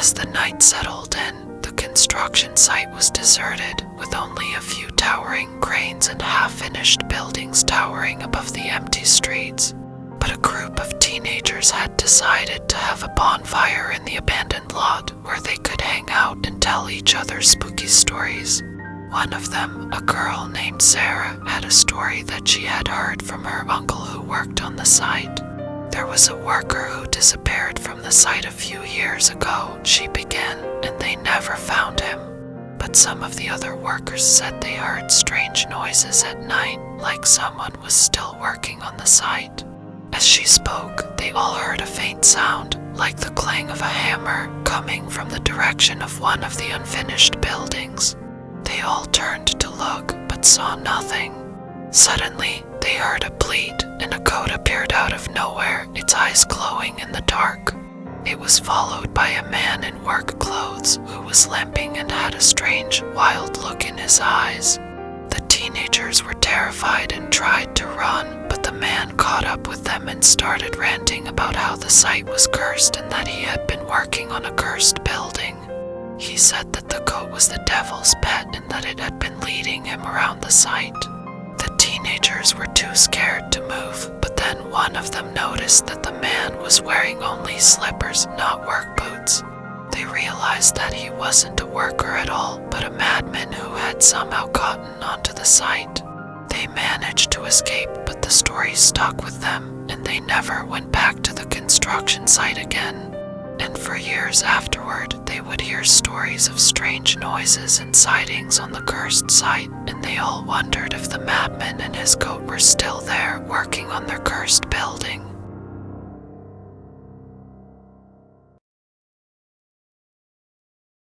As the night settled in, the construction site was deserted, with only a few towering cranes and half-finished buildings towering above the empty streets. But a group of teenagers had decided to have a bonfire in the abandoned lot where they could hang out and tell each other spooky stories. One of them, a girl named Sarah, had a story that she had heard from her uncle who worked on the site. There was a worker who disappeared from the site a few years ago, she began, and they never found him. But some of the other workers said they heard strange noises at night, like someone was still working on the site. As she spoke, they all heard a faint sound, like the clang of a hammer, coming from the direction of one of the unfinished buildings. They all turned to look, but saw nothing. Suddenly, they heard a bleat, and a goat appeared out of nowhere, its eyes glowing in the dark. It was followed by a man in work clothes who was limping and had a strange, wild look in his eyes. The teenagers were terrified and tried to run, but the man caught up with them and started ranting about how the site was cursed and that he had been working on a cursed building. He said that the goat was the devil's pet and that it had been leading him around the site. The teenagers were too scared to move, but then one of them noticed that the man was wearing only slippers, not work boots. They realized that he wasn't a worker at all, but a madman who had somehow gotten onto the site. They managed to escape, but the story stuck with them, and they never went back to the construction site again. And for years afterward, they would hear stories of strange noises and sightings on the cursed site, and they all wondered if the madman and his goat were still there working on their cursed building.